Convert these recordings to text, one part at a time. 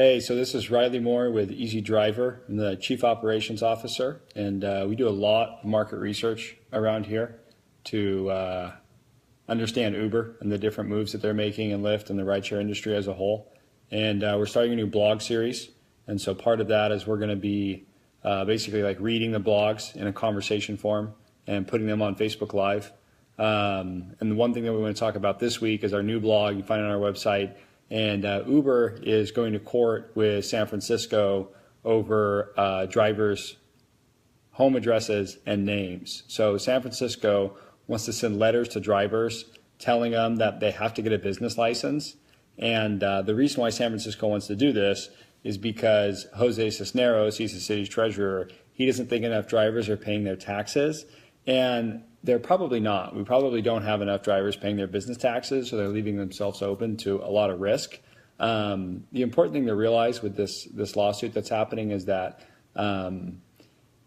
Hey, so this is Riley Moore with EEZZDriver. I'm the Chief Operations Officer, and we do a lot of market research around here to understand Uber and the different moves that they're making in Lyft and the rideshare industry as a whole. And we're starting a new blog series, and so part of that is we're going to be basically like reading the blogs in a conversation form and putting them on Facebook Live. And the one thing that we want to talk about this week is our new blog. You can find it on our website. And Uber is going to court with San Francisco over drivers' home addresses and names. So San Francisco wants to send letters to drivers telling them that they have to get a business license. And the reason why San Francisco wants to do this is because Jose Cisneros, he's the city's treasurer, he doesn't think enough drivers are paying their taxes. And they're probably not. We probably don't have enough drivers paying their business taxes, so they're leaving themselves open to a lot of risk. The important thing to realize with this lawsuit that's happening is that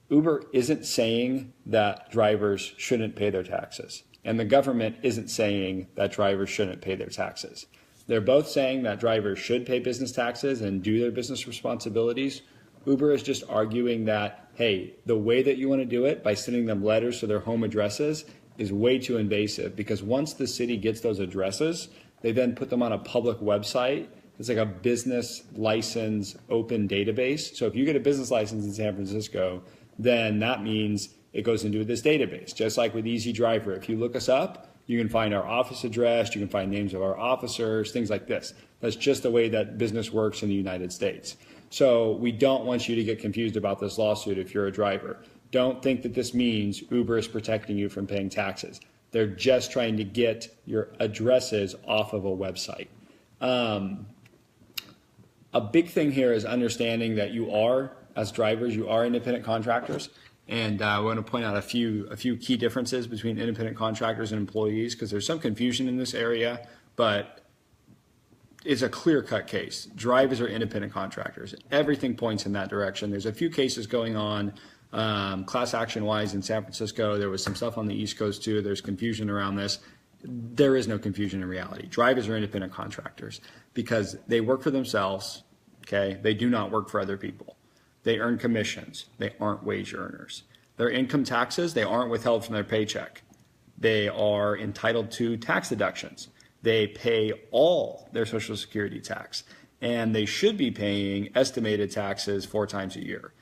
Uber isn't saying that drivers shouldn't pay their taxes, and the government isn't saying that drivers shouldn't pay their taxes. They're both saying that drivers should pay business taxes and do their business responsibilities. Uber is just arguing that, hey, the way that you want to do it by sending them letters to their home addresses is way too invasive, because once the city gets those addresses, they then put them on a public website. It's like a business license open database. So if you get a business license in San Francisco, then that means it goes into this database. Just like with EEZZDriver, if you look us up, you can find our office address, you can find names of our officers, things like this. That's just the way that business works in the United States. So we don't want you to get confused about this lawsuit if you're a driver. Don't think that this means Uber is protecting you from paying taxes. They're just trying to get your addresses off of a website. A big thing here is understanding that you are, as drivers, you are independent contractors. And I want to point out a few key differences between independent contractors and employees, because there's some confusion in this area, but it's a clear-cut case. Drivers are independent contractors. Everything points in that direction. There's a few cases going on class action-wise in San Francisco. There was some stuff on the East Coast too. There's confusion around this. There is no confusion in reality. Drivers are independent contractors because they work for themselves, okay? They do not work for other people. They earn commissions. They aren't wage earners. Their income taxes, they aren't withheld from their paycheck. They are entitled to tax deductions. They pay all their Social Security tax, and they should be paying estimated taxes 4 times a year.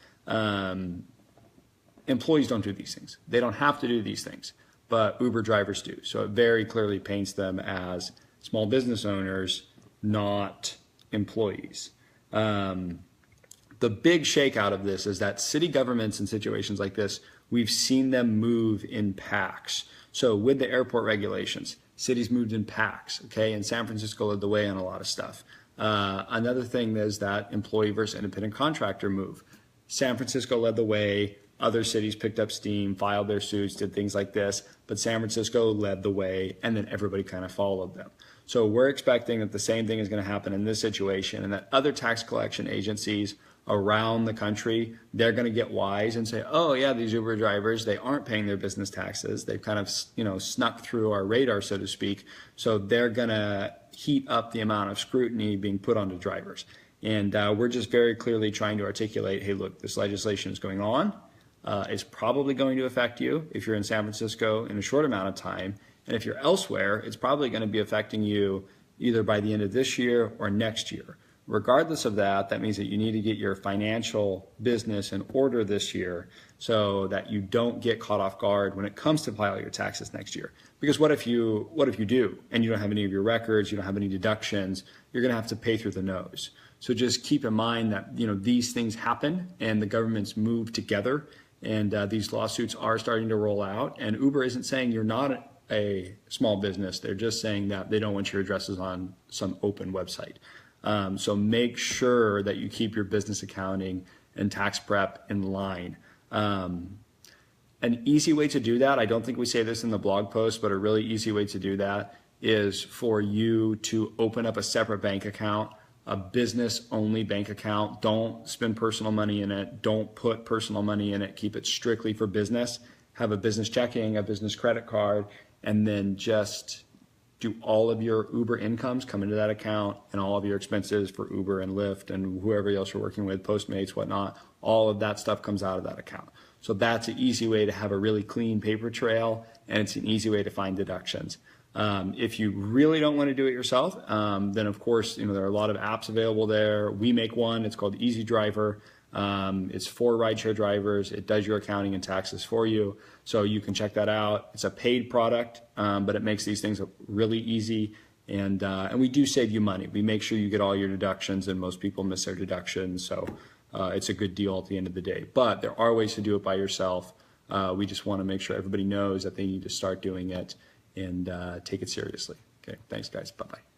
Employees don't do these things. They don't have to do these things, but Uber drivers do. So it very clearly paints them as small business owners, not employees. The big shakeout of this is that city governments in situations like this, we've seen them move in packs. So with the airport regulations, cities moved in packs, okay? And San Francisco led the way on a lot of stuff. Another thing is that employee versus independent contractor move. San Francisco led the way. Other cities picked up steam, filed their suits, did things like this. But San Francisco led the way, and then everybody kind of followed them. So we're expecting that the same thing is going to happen in this situation, and that other tax collection agencies around the country, they're going to get wise and say, oh yeah, these Uber drivers, they aren't paying their business taxes. They've kind of, snuck through our radar, so to speak. So they're going to heat up the amount of scrutiny being put onto drivers. And we're just very clearly trying to articulate, hey, look, this legislation is going on. It's probably going to affect you if you're in San Francisco in a short amount of time. And if you're elsewhere, it's probably going to be affecting you either by the end of this year or next year. Regardless of that, that means that you need to get your financial business in order this year so that you don't get caught off guard when it comes to file your taxes next year. Because what if you do and you don't have any of your records, you don't have any deductions, you're going to have to pay through the nose. So just keep in mind that these things happen and the governments move together, and these lawsuits are starting to roll out. And Uber isn't saying you're not a small business. They're just saying that they don't want your addresses on some open website. So make sure that you keep your business accounting and tax prep in line. An easy way to do that, I don't think we say this in the blog post, but a really easy way to do that is for you to open up a separate bank account, a business-only bank account. Don't spend personal money in it. Don't put personal money in it. Keep it strictly for business. Have a business checking, a business credit card, and then just do all of your Uber incomes come into that account, and all of your expenses for Uber and Lyft and whoever else you're working with, Postmates, whatnot, all of that stuff comes out of that account. So that's an easy way to have a really clean paper trail, and it's an easy way to find deductions. If you really don't want to do it yourself, then of course, there are a lot of apps available there. We make one, it's called EEZZDriver. It's for rideshare drivers. It does your accounting and taxes for you. So you can check that out. It's a paid product, but it makes these things really easy. And we do save you money. We make sure you get all your deductions, and most people miss their deductions. So it's a good deal at the end of the day. But there are ways to do it by yourself. We just want to make sure everybody knows that they need to start doing it and take it seriously. Okay, thanks guys. Bye-bye.